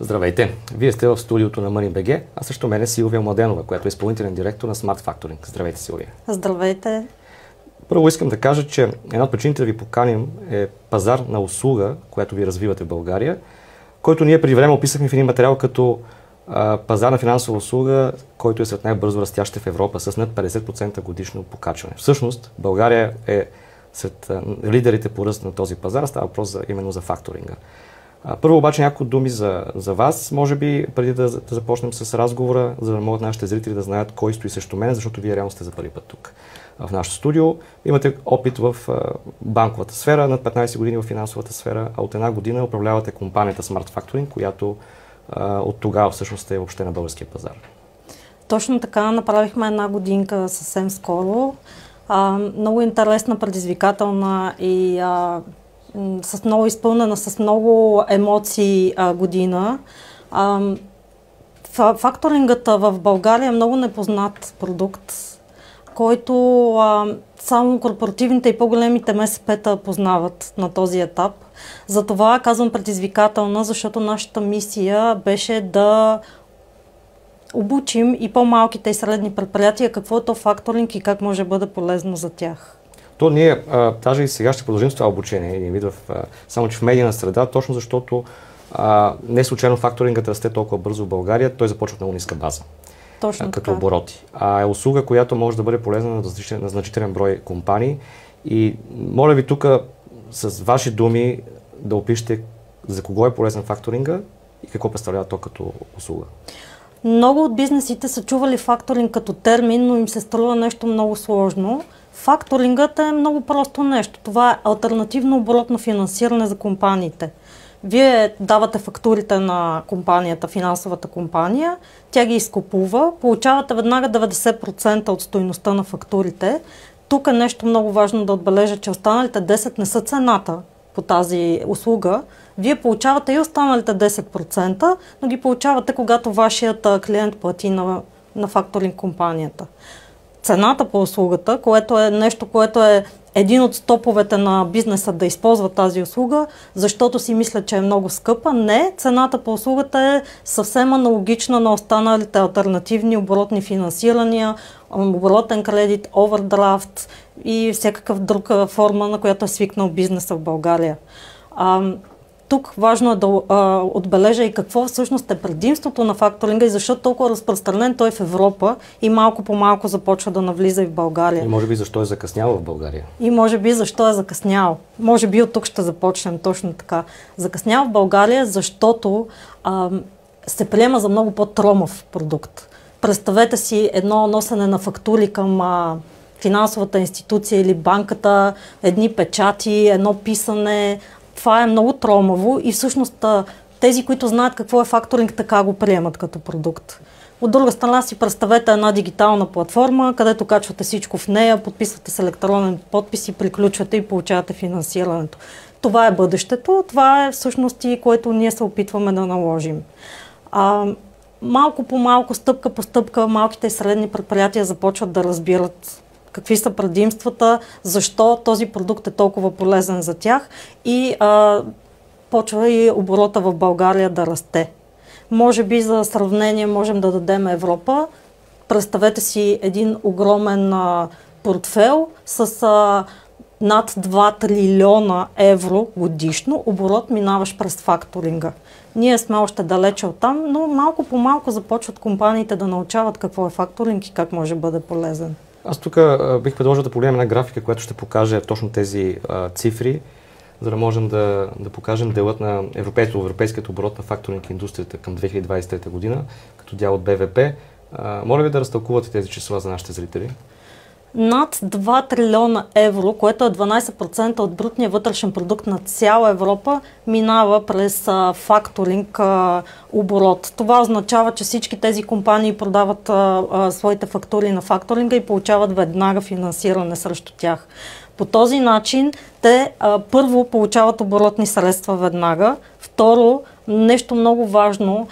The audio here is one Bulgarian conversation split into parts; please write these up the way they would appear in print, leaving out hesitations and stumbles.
Здравейте! Вие сте в студиото на MoneyBG, а също мен е Силвия Младенова, която е изпълнителен директор на Smart Factoring. Здравейте, Силвия! Здравейте! Първо искам да кажа, че една от причините да ви поканим е пазар на услуга, която ви развивате в България, който ние преди време описахме в един материал като пазар на финансова услуга, който е сред най-бързо растящите в Европа с над 50% годишно покачване. Всъщност, България е сред лидерите по ръст на този пазар, става въпрос именно за факторинга. Първо обаче няколко думи за вас, може би, преди да започнем с разговора, за да могат нашите зрители да знаят кой стои срещу мен, защото вие реално сте за първи път тук в нашото студио. Имате опит в банковата сфера, над 15 години в финансовата сфера, а от една година управлявате компанията Smart Factoring, която от тогава всъщност е въобще на българския пазар. Точно така, направихме една годинка съвсем скоро. Много интересна, предизвикателна и с много изпълнена, с много емоции година. Факторингът в България е много непознат продукт, който само корпоративните и по-големите МСП-та познават на този етап. Затова казвам предизвикателна, защото нашата мисия беше да обучим и по-малките и средни предприятия какво е то факторинг и как може да бъде полезно за тях. То ние даже и сега ще продължим с това обучение, един вид само че в медийна среда, точно защото не случайно факторингът расте толкова бързо в България, той започва от много ниска база. Точно като така. Обороти. Е услуга, която може да бъде полезна на значителен брой компании. И моля ви тук с ваши думи да опишете за кого е полезен факторинга и какво представлява то като услуга. Много от бизнесите са чували факторинг като термин, но им се струва нещо много сложно. Факторингът е много просто нещо. Това е алтернативно оборотно финансиране за компаниите. Вие давате фактурите на компанията, финансовата компания, тя ги изкупува, получавате веднага 90% от стойността на фактурите. Тук е нещо много важно да отбележа, че останалите 10% не са цената по тази услуга. Вие получавате и останалите 10%, но ги получавате, когато вашият клиент плати на факторинг компанията. Цената по услугата, което е нещо, което е един от стоповете на бизнеса да използва тази услуга, защото си мисля, че е много скъпа. Не, цената по услугата е съвсем аналогична на останалите алтернативни оборотни финансирания, оборотен кредит, овердрафт и всякакъв друга форма, на която е свикнал бизнеса в България. Тук важно е да отбележа и какво всъщност е предимството на факторинга и защо толкова разпространен той в Европа и малко по малко започва да навлиза и в България. И може би защо е закъснял в България. И може би защо е закъснял. Може би от тук ще започнем точно така. Закъснял в България, защото се приема за много по-тромав продукт. Представете си едно носене на фактури към финансовата институция или банката, едни печати, едно писане. Това е много тромаво и всъщност тези, които знаят какво е факторинг, така го приемат като продукт. От друга страна си представете една дигитална платформа, където качвате всичко в нея, подписвате с електронен подпис и приключвате и получавате финансирането. Това е бъдещето, това е всъщност и което ние се опитваме да наложим. Малко по малко, стъпка по стъпка, малките и средни предприятия започват да разбират какви са предимствата, защо този продукт е толкова полезен за тях и почва и оборота в България да расте. Може би за сравнение можем да дадем Европа. Представете си един огромен портфел с над 2 трилиона евро годишно оборот, минаваш през факторинга. Ние сме още далече от там, но малко по малко започват компаниите да научават какво е факторинг и как може да бъде полезен. Аз тук бих предложил да погледнем една графика, която ще покаже точно тези цифри, за да можем да покажем делът на европейският оборот на факторинг индустрията към 2023 година, като дял от БВП. Моля ви да разтълкувате тези числа за нашите зрители. Над 2 трилиона евро, което е 12% от брутния вътрешен продукт на цяла Европа, минава през факторинг оборот. Това означава, че всички тези компании продават своите фактури на факторинга и получават веднага финансиране срещу тях. По този начин те първо получават оборотни средства веднага, второ, нещо много важно,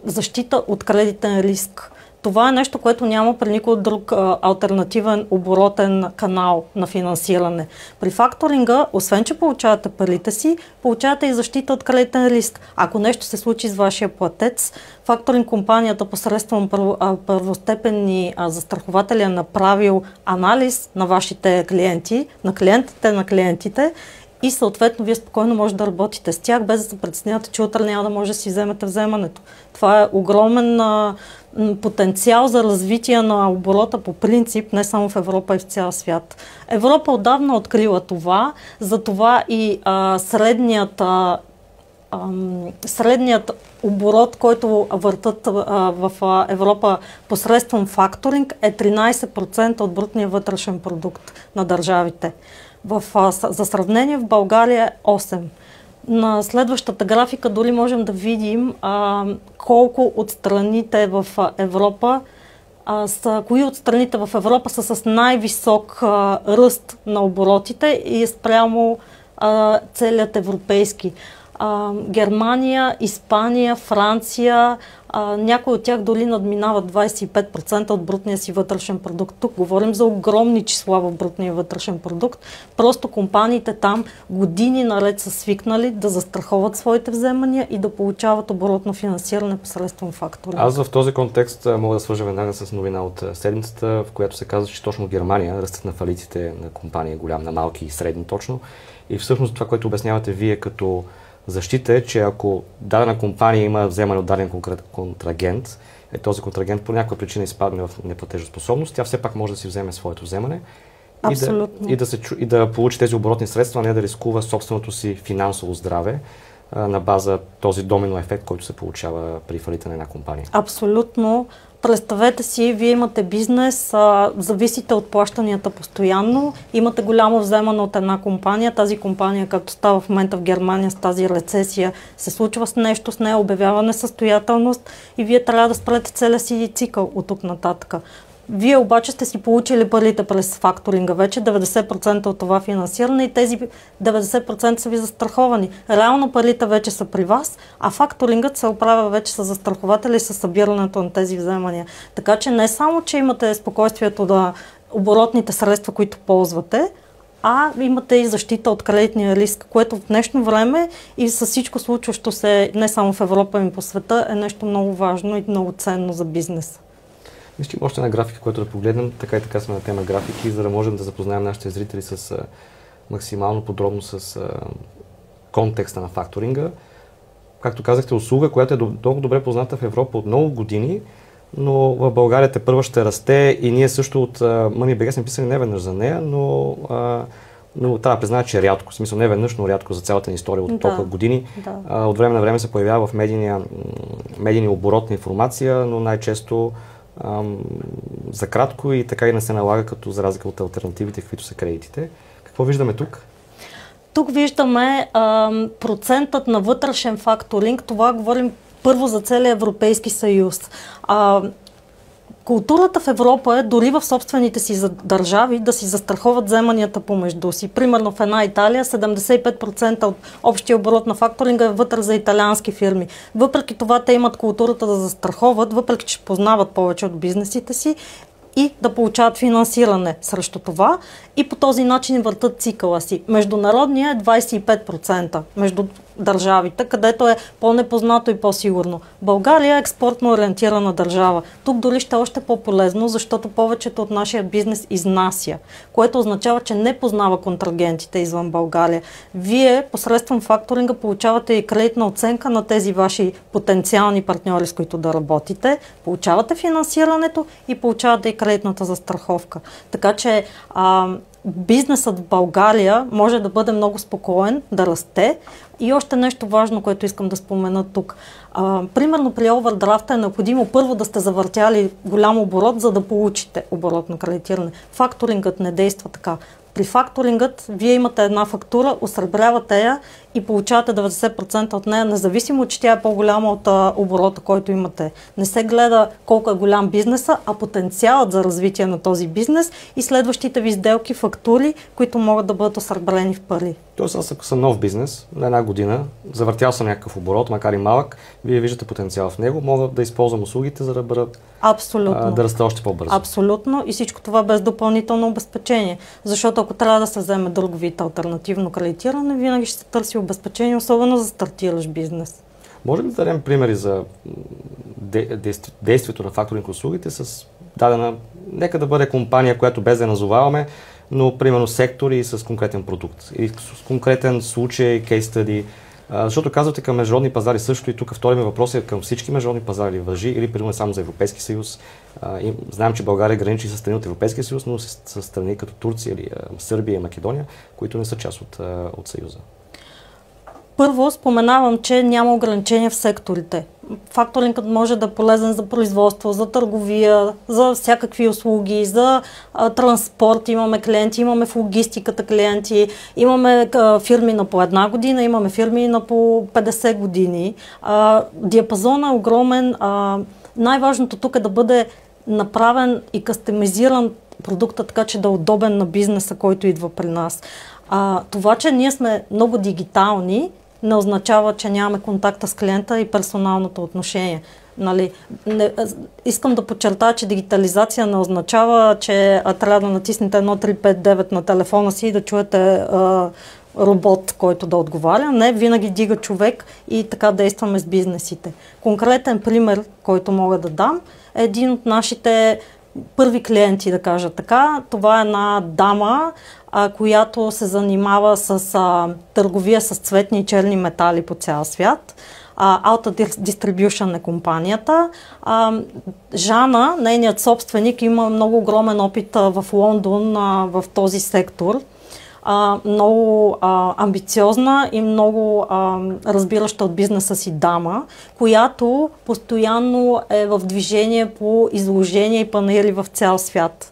защита от кредитен риск. Това е нещо, което няма при никой друг алтернативен оборотен канал на финансиране. При факторинга, освен че получавате парите си, получавате и защита от кредитен риск. Ако нещо се случи с вашия платец, факторинг компанията посредством първостепенни застрахователи е направил анализ на вашите клиенти, на клиентите и съответно вие спокойно може да работите с тях, без да се притеснявате, че утре няма да може да си вземете вземането. Това е огромен потенциал за развитие на оборота по принцип, не само в Европа, и в цял свят. Европа отдавна открила това, затова и средният оборот, който въртат в Европа посредством факторинг, е 13% от брутния вътрешен продукт на държавите. За сравнение в България е 8%. На следващата графика дори можем да видим колко от страните в Европа кои от страните в Европа са с най-висок ръст на оборотите и спрямо целият европейски. Германия, Испания, Франция, някои от тях дори надминават 25% от брутния си вътрешен продукт. Тук говорим за огромни числа в брутния вътрешен продукт. Просто компаниите там години наред са свикнали да застраховат своите вземания и да получават оборотно финансиране посредством факторинг. Аз в този контекст мога да свържа веднага с новина от седмицата, в която се казва, че точно в Германия ръстът на фалитите на компании е голям, на малки и средни точно. И всъщност това, което обяснявате вие като защита е, че ако дадена компания има вземане от даден контрагент, този контрагент по някаква причина изпадне в неплатежоспособност, тя все пак може да си вземе своето вземане и да получи тези оборотни средства, а не да рискува собственото си финансово здраве на база този домино ефект, който се получава при фалита на една компания. Абсолютно. Представете си, вие имате бизнес, зависите от плащанията постоянно, имате голямо вземане от една компания, тази компания, както става в момента в Германия с тази рецесия, се случва с нещо, с нея обявява несъстоятелност и вие трябва да спрете целия си цикъл от тук нататък. Вие обаче сте си получили парите през факторинга вече, 90% от това финансиране и тези 90% са ви застраховани. Реално парите вече са при вас, а факторингът се оправя вече с застрахователи и с събирането на тези вземания. Така че не само, че имате спокойствието да оборотните средства, които ползвате, а имате и защита от кредитния риск, което в днешно време и с всичко случващо се не само в Европа, но и по света е нещо много важно и много ценно за бизнеса. Мисля, че има още една графика, която да погледнем. Така и така сме на тема графики, за да можем да запознаем нашите зрители с максимално подробно с контекста на факторинга. Както казахте, услуга, която е много добре позната в Европа от много години, но в България тепърва ще расте и ние също от MoneyBG сме писали не веднъж за нея, но трябва да призная, че е рядко. В смисъл не веднъж, но рядко за цялата ни история от толкова години. Да. От време на време се появява в медийния оборот на информация, но най-често за кратко и така и не се налага като за разлика от алтернативите, каквито са кредитите. Какво виждаме тук? Тук виждаме процентът на вътрешен факторинг. Това говорим първо за целия Европейски съюз. Културата в Европа е дори в собствените си държави да си застраховат вземанията помежду си. Примерно в една Италия 75% от общия оборот на факторинга е вътре за италиански фирми. Въпреки това те имат културата да застраховат, въпреки че познават повече от бизнесите си и да получават финансиране срещу това и по този начин въртат цикъла си. Международният е 25% между държавите, където е по-непознато и по-сигурно. България е експортно ориентирана държава. Тук дори ще е още по-полезно, защото повечето от нашия бизнес изнася, което означава, че не познава контрагентите извън България. Вие посредством факторинга получавате и кредитна оценка на тези ваши потенциални партньори, с които да работите, получавате финансирането и получавате и кредитната застраховка. Така че бизнесът в България може да бъде много спокоен, да расте. И още нещо важно, което искам да спомена тук. Примерно при овърдрафта е необходимо първо да сте завъртяли голям оборот, за да получите оборотно кредитиране. Факторингът не действа така. При факторингът вие имате една фактура, осребрявате я и получавате 90% от нея, независимо, че тя е по-голяма от оборота, който имате. Не се гледа колко е голям бизнеса, а потенциалът за развитие на този бизнес и следващите ви сделки, фактури, които могат да бъдат осребрени в пари. Тоест аз ако съм нов бизнес, на една година, завъртял съм някакъв оборот, макар и малък, вие виждате потенциал в него, мога да използвам услугите, за да бъда да расте още по-бързо. Абсолютно. И всичко това без допълнително обезпечение. Защото ако трябва да се вземе друг вид алтернативно кредитиране, винаги ще се търси обезпечение, особено за стартиращ бизнес. Можем да дадем примери за действието на факторинг услугите с дадена, нека да бъде компания, която без да назоваваме, но примерно сектор и с конкретен продукт, или с конкретен случай, кейс стъди. Защото казвате към международни пазари също, и тук втори ми въпрос е към всички международни пазари въжи или примерно само за Европейски съюз. Знаем, че България граничи с страни от Европейския съюз, но с страни като Турция или Сърбия и Македония, които не са част от съюза. Първо споменавам, че няма ограничения в секторите. Факторингът може да е полезен за производство, за търговия, за всякакви услуги, за транспорт. Имаме клиенти, имаме в логистиката клиенти, имаме фирми на по една година, имаме фирми на по 50 години. Диапазонът е огромен. Най-важното тук е да бъде направен и кастомизиран продукта, така че да е удобен на бизнеса, който идва при нас. Това, че ние сме много дигитални, не означава, че нямаме контакта с клиента и персоналното отношение. Нали? Искам да подчертая, че дигитализация не означава, че трябва да натиснете 1359 на телефона си и да чуете робот, който да отговаря. Не, винаги дига човек и така действаме с бизнесите. Конкретен пример, който мога да дам, е един от нашите първи клиенти, да кажа така. Това е една дама, която се занимава с търговия с цветни и черни метали по цял свят. Alta Distribution е компанията. Жана, нейният собственик, има много огромен опит в Лондон в този сектор. Много амбициозна и много разбираща от бизнеса си дама, която постоянно е в движение по изложения и панаири в цял свят.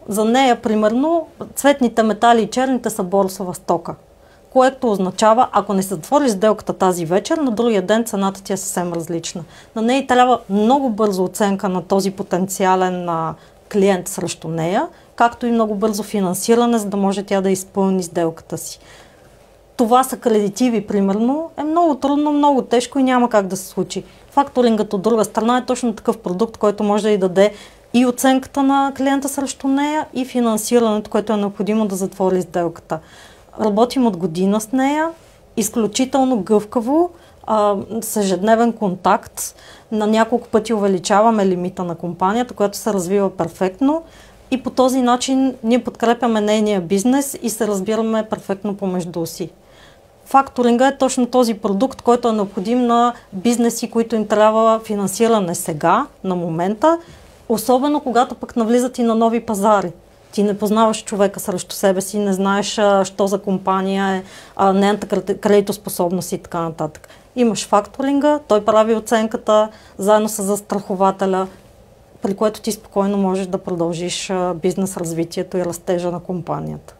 За нея, примерно, цветните метали и черните са борсова стока, което означава, ако не се затвори сделката тази вечер, на другия ден цената ти е съвсем различна. На нея трябва много бързо оценка на този потенциален клиент срещу нея, както и много бързо финансиране, за да може тя да изпълни сделката си. Това са кредитиви, примерно, е много трудно, много тежко и няма как да се случи. Факторингът от друга страна е точно такъв продукт, който може да й даде и оценката на клиента срещу нея, и финансирането, което е необходимо да затвори сделката. Работим от година с нея, изключително гъвкаво, с ежедневен контакт. На няколко пъти увеличаваме лимита на компанията, която се развива перфектно, и по този начин ние подкрепяме нейния бизнес и се разбираме перфектно помежду си. Факторинга е точно този продукт, който е необходим на бизнеси, които им трябва финансиране сега, на момента, особено когато пък навлизат и на нови пазари. Ти не познаваш човека срещу себе си, не знаеш що за компания е, нейната кредитоспособност и така нататък. Имаш факторинга, той прави оценката заедно с застрахователя, при което ти спокойно можеш да продължиш бизнес развитието и растежа на компанията.